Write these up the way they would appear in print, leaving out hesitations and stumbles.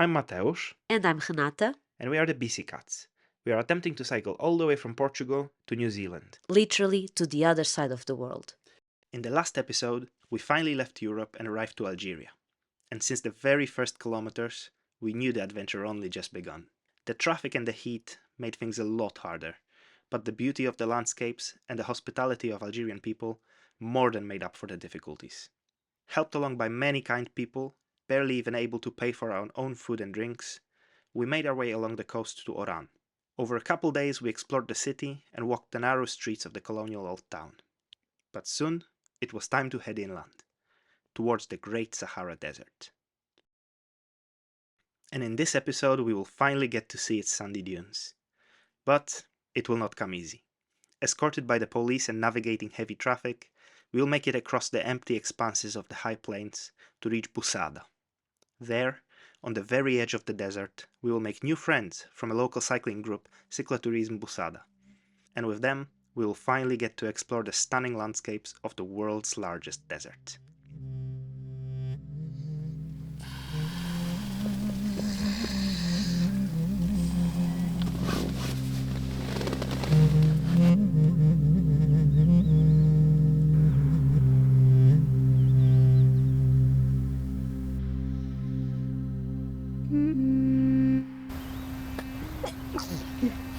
I'm Mateusz. And I'm Renata. And we are the Bicicats. We are attempting to cycle all the way from Portugal to New Zealand. Literally to the other side of the world. In the last episode, we finally left Europe and arrived to Algeria. And since the very first kilometers, we knew the adventure only just begun. The traffic and the heat made things a lot harder, but the beauty of the landscapes and the hospitality of Algerian people more than made up for the difficulties. Helped along by many kind people, barely even able to pay for our own food and drinks, we made our way along the coast to Oran. Over a couple days we explored the city and walked the narrow streets of the colonial old town. But soon it was time to head inland, towards the Great Sahara Desert. And in this episode we will finally get to see its sandy dunes. But it will not come easy. Escorted by the police and navigating heavy traffic, we will make it across the empty expanses of the high plains to reach Bou Sâada. There, on the very edge of the desert, we will make new friends from a local cycling group, Cyclotourisme Bou Saada. And with them, we will finally get to explore the stunning landscapes of the world's largest desert.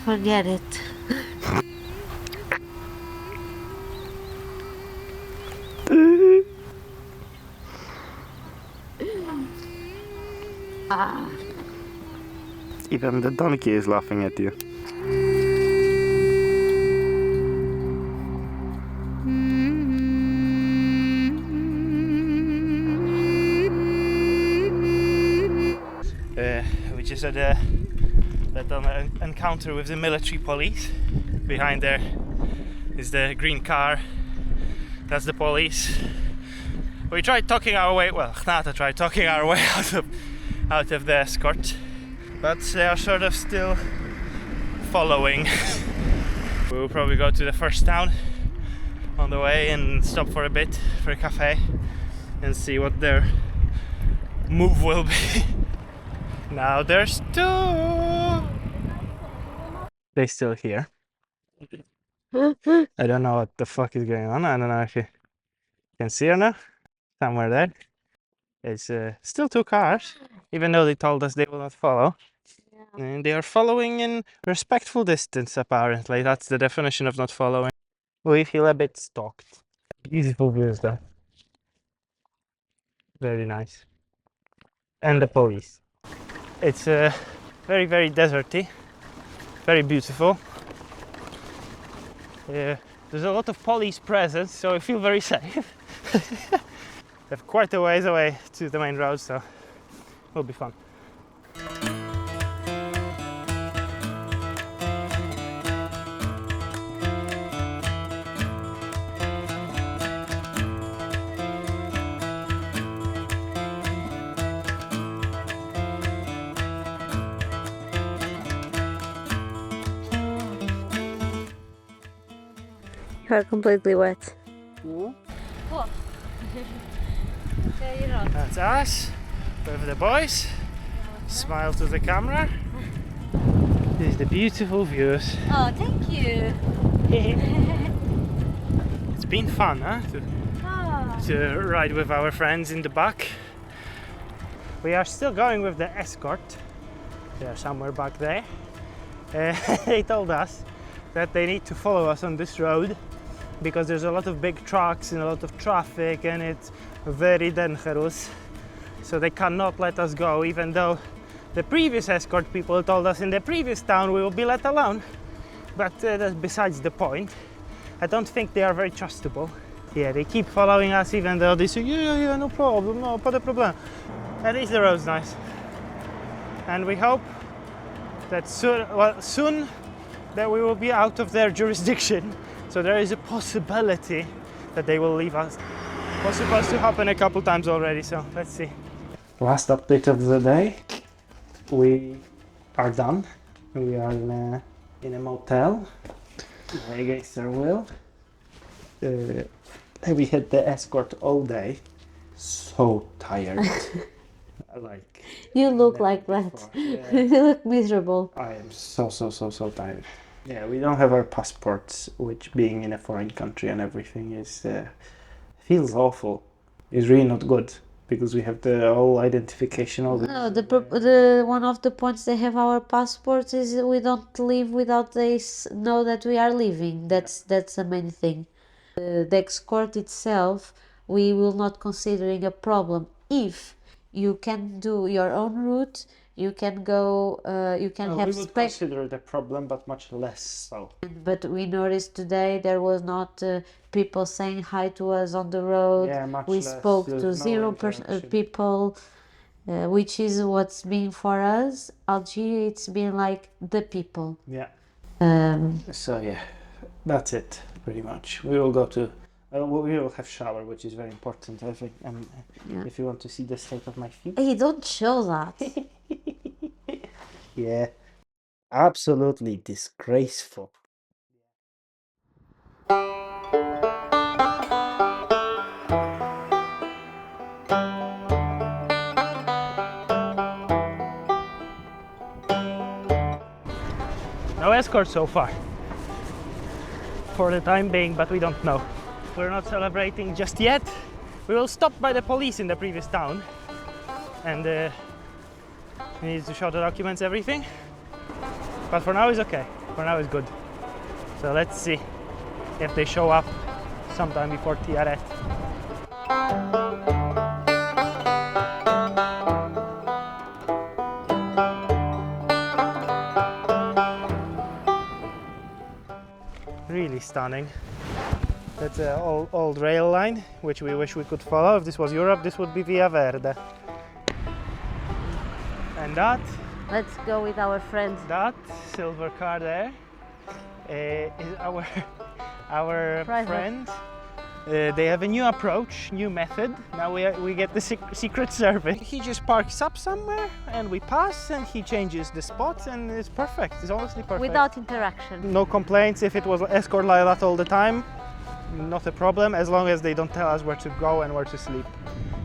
Forget it. Even the donkey is laughing at you. We just had a little encounter with the military police. Behind there is the green car. That's the police. We tried talking our way, well, Renata tried talking our way out of the escort, but they are sort of still following. We will probably go to the first town on the way and stop for a bit for a cafe and see what their move will be. Now there's two. They still here. I don't know what the fuck is going on. I don't know if you can see her now. Somewhere there. It's still two cars, even though they told us they will not follow. Yeah. And they are following in respectful distance, apparently. That's the definition of not following. We feel a bit stalked. Beautiful views though. Very nice. And the police. It's very, very deserty. Very beautiful. There's a lot of police presence, so I feel very safe. We have quite a ways away to the main road, so it'll be fun. You're completely wet. That's us with the boys. Smile to the camera. This is the beautiful views. Oh, thank you. It's been fun, huh? To ride with our friends in the back. We are still going with the escort. They are somewhere back there. They told us that they need to follow us on this road because there's a lot of big trucks and a lot of traffic and it's very dangerous. So they cannot let us go, even though the previous escort people told us in the previous town we will be let alone. But that's besides the point. I don't think they are very trustable. Yeah, they keep following us even though they say, yeah, no problem, no, pas de problème. At least the road's nice. And we hope that soon that we will be out of their jurisdiction. So there is a possibility that they will leave us. It was supposed to happen a couple times already, so let's see. Last update of the day. We are done. We are in a motel against our will. We had the escort all day. So tired. like You look never like that. before. Yeah. You look miserable. I am so tired. Yeah, we don't have our passports, which being in a foreign country and everything is feels awful. It's really not good because we have the whole identification. All No, the one of the points they have our passports is we don't leave without they know that we are leaving. That's the main thing. The escort itself, we will not considering a problem if you can do your own route. You can go. You can have we would consider it a problem, but much less so. But we noticed today there was not people saying hi to us on the road. Yeah, much We less. spoke to There's no 0% interaction. people, which is what's been for us. Algeria, it's been like the people. Yeah. Um, So yeah, that's it pretty much. We will go to. We will have shower, which is very important. I think. Yeah. If you want to see the state of my feet. Hey, don't show that. Yeah. Absolutely disgraceful. No escort so far. For the time being, but we don't know. We're not celebrating just yet. We will stop by the police in the previous town and we need to show the documents, everything. But for now it's okay. For now it's good. So let's see if they show up sometime before Tiaret. Really stunning. That's an old rail line, which we wish we could follow. If this was Europe, this would be Via Verde. And that Let's go with our friends. That silver car there is our Private. friend. They have a new approach, new method. Now we get the secret service. He just parks up somewhere and we pass and he changes the spot and it's perfect. It's honestly perfect. Without interaction. No complaints. If it was escort like that all the time, not a problem, as long as they don't tell us where to go and where to sleep.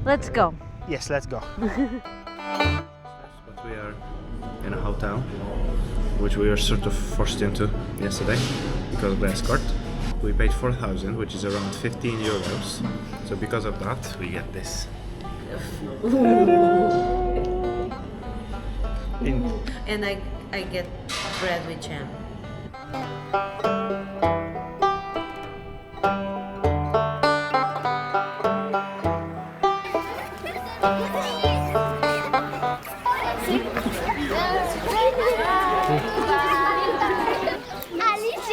Let's go. Yes, let's go. But we are in a hotel, which we were sort of forced into yesterday because of the escort. We paid 4,000, which is around 15 euros. So because of that, we get this. And I get bread with jam.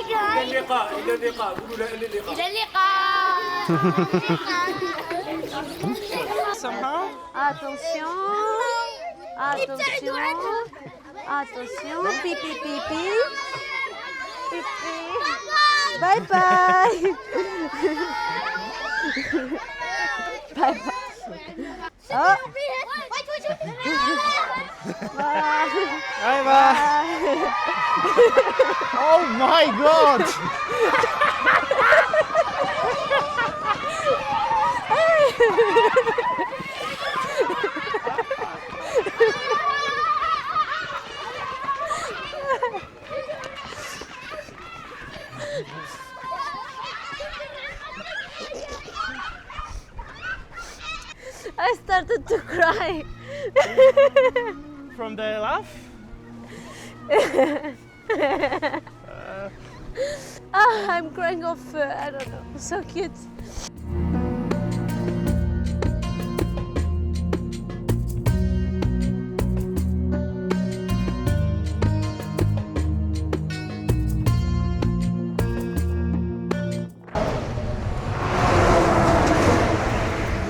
إلى اللقاء قولوا لا إلى اللقاء إلى اللقاء Somehow? Attention. Attention. Attention. Pipi pipi. Pipi. Bye bye. Bye bye. Oh. Bye bye. Oh my god! I started to cry. From the laugh? I'm crying off, I don't know, so cute.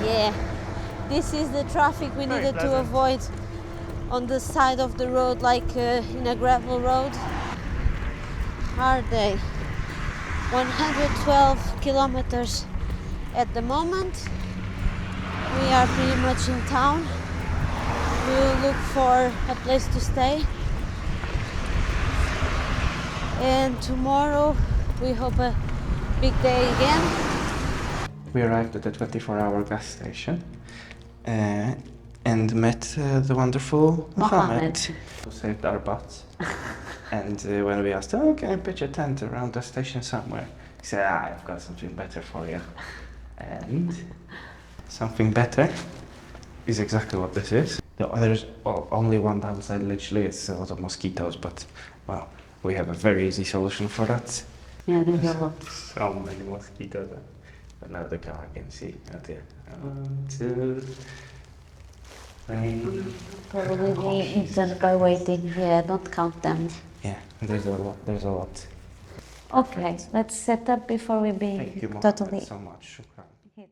Yeah, this is the traffic we Very needed to pleasant. avoid on the side of the road, like in a gravel road. Hard day. 112 kilometers at the moment. We are pretty much in town. We will look for a place to stay. And tomorrow we hope a big day again. We arrived at the 24-hour gas station. and met the wonderful Mohammed. who saved our butts. And when we asked, oh, can I pitch a tent around the station somewhere? He said, I've got something better for you. And something better is exactly what this is. There's only one downside, literally, it's a lot of mosquitoes, but, well, we have a very easy solution for that. Yeah, there's a lot. So many mosquitoes. But now the car can see. Oh dear. 1, 2, 3. Probably the instant by waiting. Yeah, don't count them. Yeah, there's a lot. Okay, let's set up before we be Thank you, totally so much. Shukran. hidden.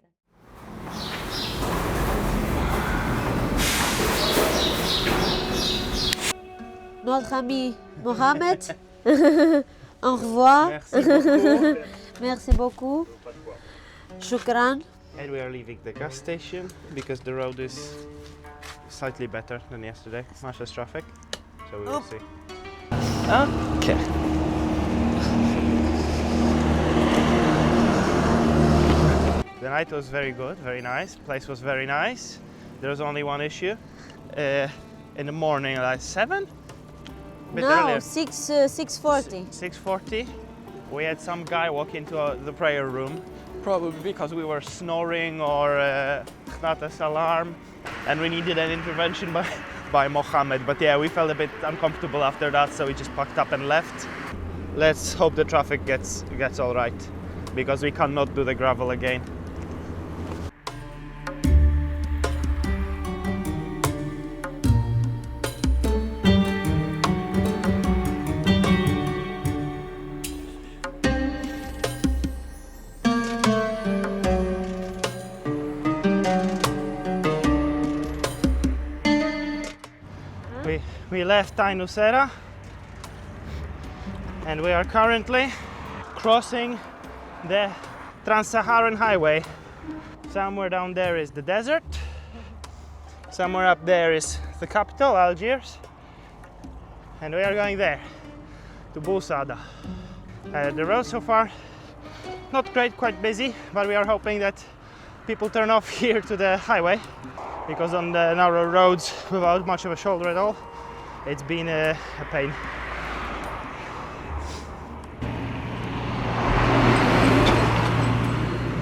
Notre ami Mohamed. Au revoir. Merci beaucoup. Merci beaucoup. Shukran. And we are leaving the gas station because the road is slightly better than yesterday. Much less traffic. So we will see. Okay. The night was very good, very nice. Place was very nice. There was only one issue. In the morning, like 7? Bit No, earlier. 6:40. 6:40. We had some guy walk into the prayer room, probably because we were snoring or Khnatas alarm, and we needed an intervention by Mohammed. But yeah, we felt a bit uncomfortable after that, so we just packed up and left. Let's hope the traffic gets all right, because we cannot do the gravel again. We left Ain Nusera and we are currently crossing the Trans-Saharan highway. Somewhere down there is the desert, somewhere up there is the capital, Algiers, and we are going there, to Bou Sâada. The road so far, not great, quite busy, but we are hoping that people turn off here to the highway, because on the narrow roads without much of a shoulder at all, it's been a pain.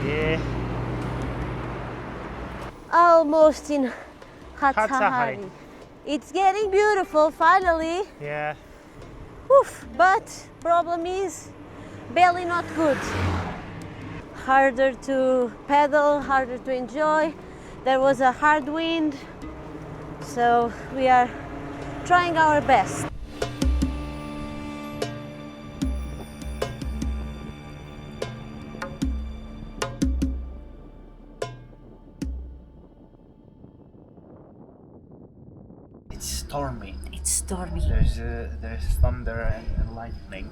Yeah. Almost in Sahara. Sahara. It's getting beautiful finally. Yeah. Oof, but problem is belly not good. Harder to pedal, harder to enjoy. There was a hard wind, so we are trying our best. It's stormy. It's stormy. There's thunder and lightning.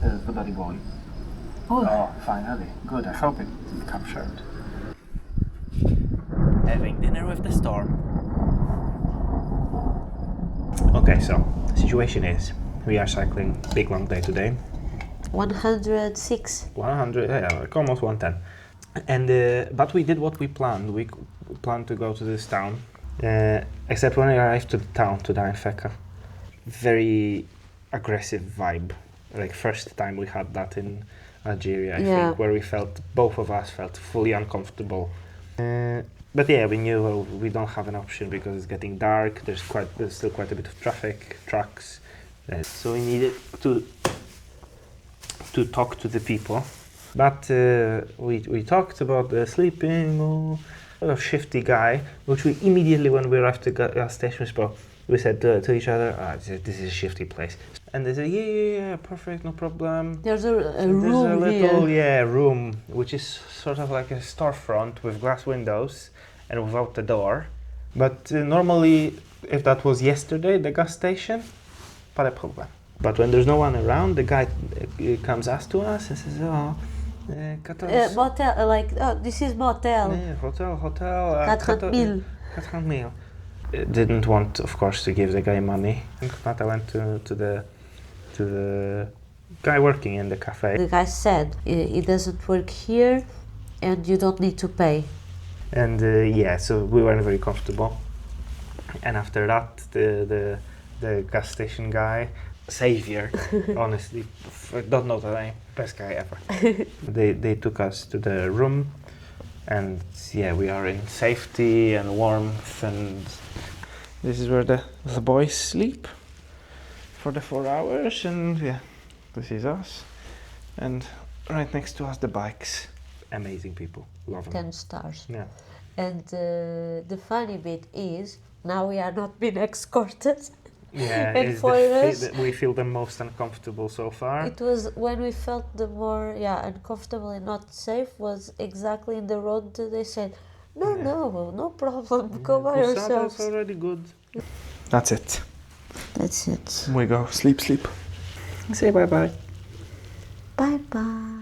The bloody boy. Oh, finally. Good. I hope it captured. Having dinner with the storm. Okay, so the situation is we are cycling big long day today. 106. 100, yeah, like almost 110. And but we did what we planned. We planned to go to this town. Except when we arrived to the town, to Ain Feka, very aggressive vibe. Like first time we had that in Algeria, I think, where we felt, both of us felt fully uncomfortable. But yeah, we knew we don't have an option because it's getting dark. There's still quite a bit of traffic, trucks. So we needed to talk to the people. But we talked about sleeping, sort of shifty guy, which we immediately, when we arrived at the gas station, we said to each other, this is a shifty place. And they said, yeah, perfect, no problem. There's a There's room a little, here. room, which is sort of like a storefront with glass windows and without the door. But normally, if that was yesterday, the gas station, pas de problème. But when there's no one around, the guy comes up to us and says, motel, this is motel. yeah, hotel. 40,000. 40,000. Didn't want, of course, to give the guy money. And Nata went to the guy working in the cafe. The guy said, it doesn't work here and you don't need to pay. And yeah, so we weren't very comfortable. And after that, the gas station guy, savior, honestly, don't know the name, best guy ever. They took us to the room, and yeah, we are in safety and warmth, and this is where the boys sleep for the 4 hours, and yeah, this is us. And right next to us, the bikes. Amazing people, love them. 10 stars. Yeah. And the funny bit is, now we are not being escorted. Yeah, And it's for us, we feel the most uncomfortable so far. it was when we felt the more uncomfortable and not safe was exactly in the road that they said, no problem, go by Bou Saada yourselves. is already good. That's it. That's it. We go, sleep. Say bye-bye. Bye-bye.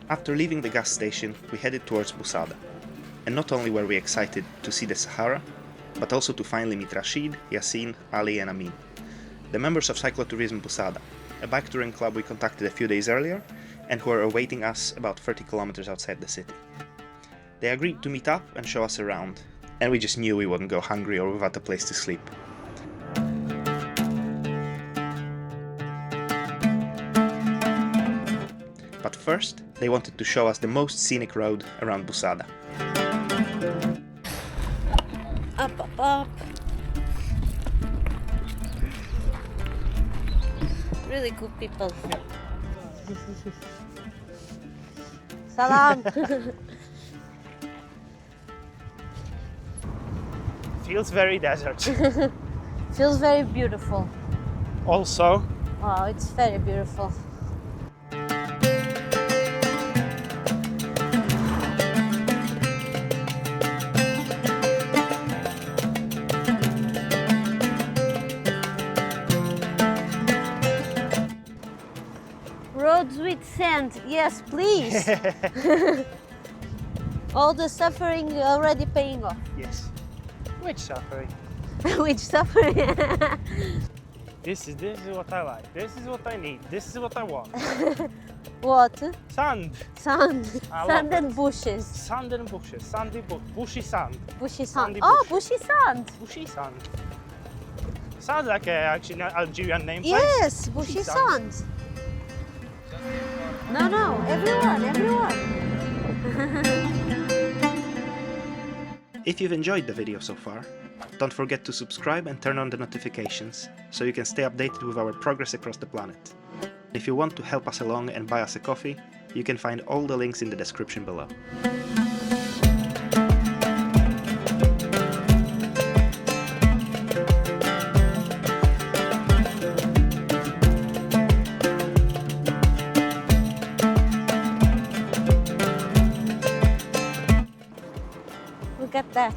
After leaving the gas station, we headed towards Bou Saada. And not only were we excited to see the Sahara, but also to finally meet Rashed, Yacine, Ali and Amin, the members of Cyclotourisme Bou Saada, a bike touring club we contacted a few days earlier and who are awaiting us about 30 kilometers outside the city. They agreed to meet up and show us around, and we just knew we wouldn't go hungry or without a place to sleep. But first, they wanted to show us the most scenic road around Bou Saada. Up. Really good people. Salam. Feels very desert. Feels very beautiful. Also, Wow, it's very beautiful. Roads with sand, yes, please. All the suffering already paying off. yes. Which suffering? Which suffering? This is what I like. This is what I need. This is what I want. What? Sand. Sand. I love Sand it. and bushes. Sand and bushes. Sandy bushy sand. Bushy Sandy sand. Oh, bush. bushy sand. Bushy sand. Sounds like actually an Algerian name. Yes, bushy sand. sand. No, everyone. If you've enjoyed the video so far, don't forget to subscribe and turn on the notifications so you can stay updated with our progress across the planet. If you want to help us along and buy us a coffee, you can find all the links in the description below. Look at that.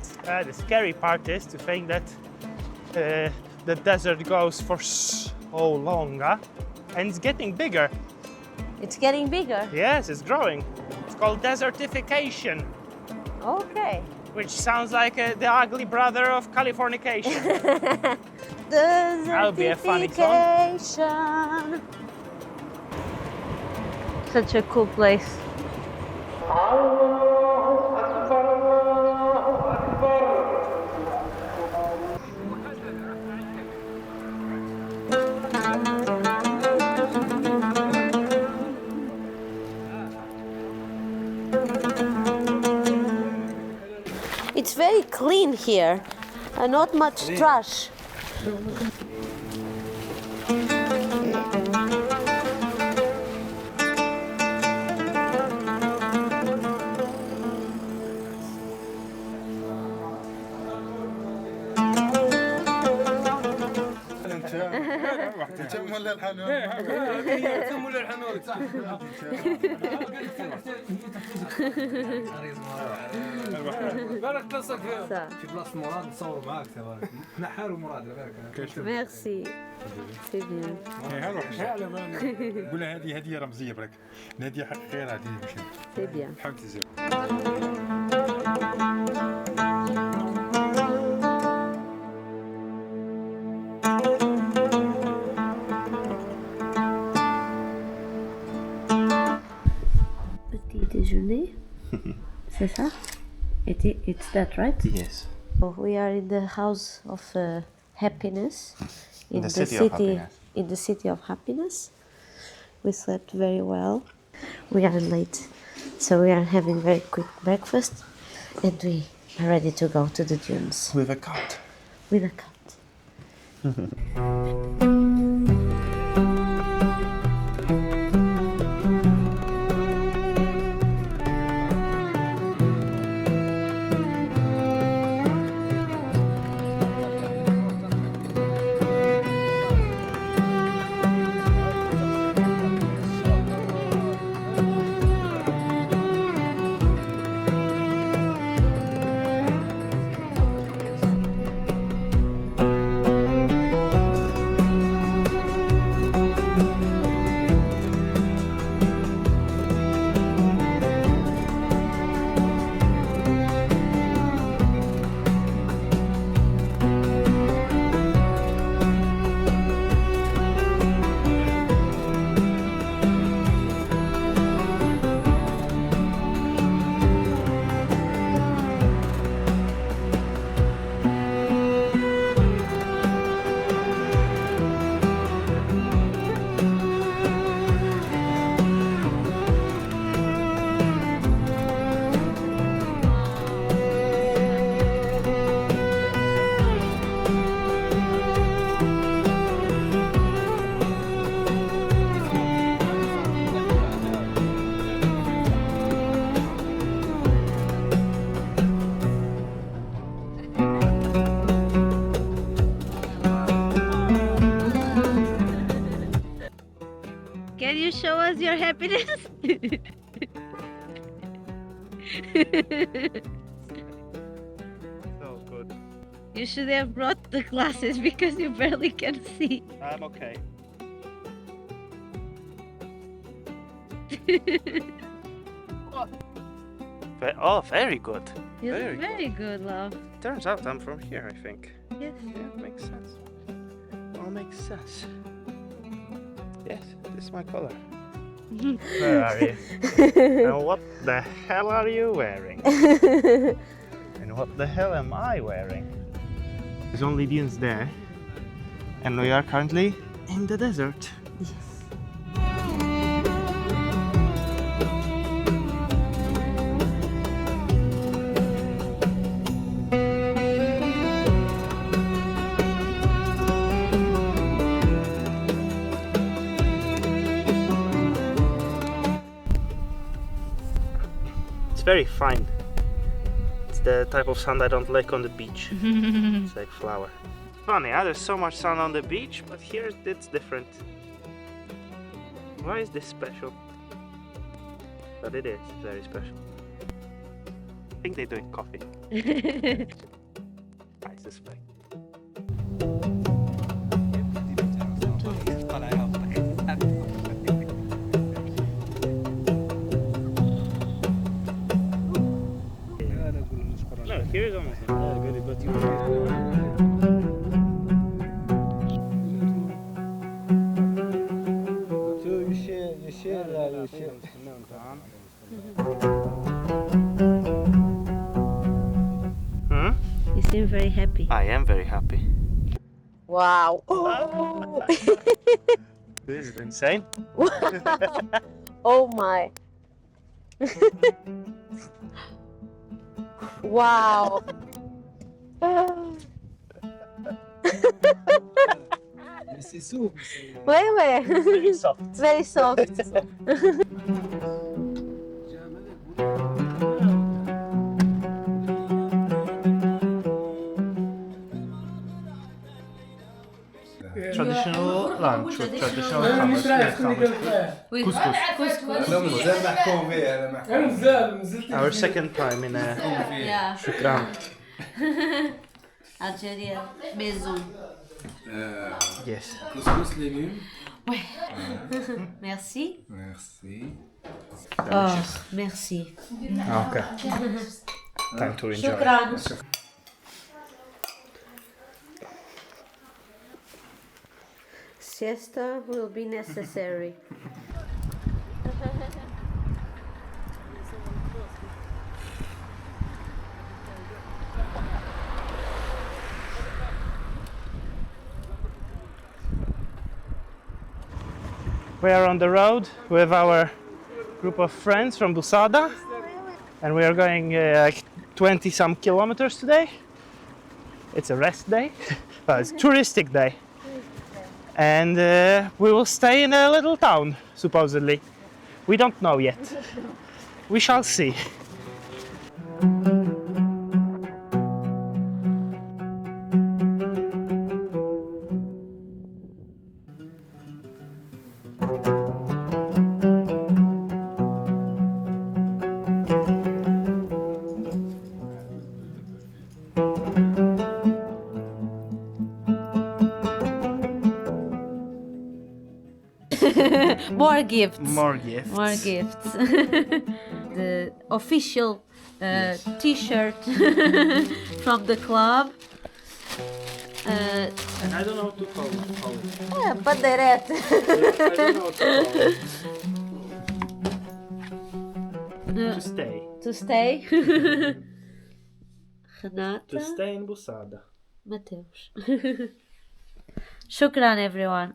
The scary part is to think that the desert goes for so long, and it's getting bigger. It's getting bigger. Yes, it's growing. It's called desertification, Okay. which sounds like the ugly brother of Californication. Desertification. be a funny song. Such a cool place. It's very clean here, and not much trash. بالك تصك في بلاصه مراد نصور معاك تبارك نحار ومراد ميرسي سي بيان قول هذه هديه رمزيه برك هديه حقيقيه هذه ماشي سي بيان حاولت تزيد Petit déjeuner, c'est ça? It's that, right? Yes. Oh, we are in the house of happiness, in The City of Hapiness. in the city of happiness. We slept very well. We are late, so we are having very quick breakfast, and we are ready to go to the dunes With a cat. with a cat. Can you show us your happiness? So good. You should have brought the glasses because you barely can see. I'm okay. Oh, very good. You Very look very good, love. Turns out I'm from here, I think. Yes. Yeah, makes sense. All makes sense. Yes, this is my color. Where are you? And what the hell are you wearing? And what the hell am I wearing? There's only dunes there. And we are currently in the desert. Yes. It's very fine. It's the type of sand I don't like on the beach. It's like flour. Funny, huh? There's so much sun on the beach, but here it's different. Why is this special? But it is very special. I think they drink coffee. I suspect. No, here is almost good, but You seem very happy. I am very happy. Wow. This is insane. Oh my. Wow. Ouais. Very soft. Very soft. Traditional lunch with traditional hummus with couscous. Our second time in Yeah. Shukran. Algeria maison. Yes. Couscous légumes. Ouais. Merci. Merci. Oh, merci. Okay. Time to enjoy. Shukran. Siesta will be necessary. We are on the road with our group of friends from Bou Sâada, and we are going like 20 some kilometers today. It's a rest day, well, it's a touristic day. And we will stay in a little town, supposedly. We don't know yet. We shall see. More gifts. More gifts. More gifts. The official T-shirt from the club. And I don't know what to call it. Yeah, bandeirete. I don't know what to call it. To stay. To stay. Renata. To stay in Bou Sâada. Mateus. Shukran, everyone.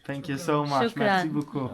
Thank you so much. Shukran. Merci beaucoup.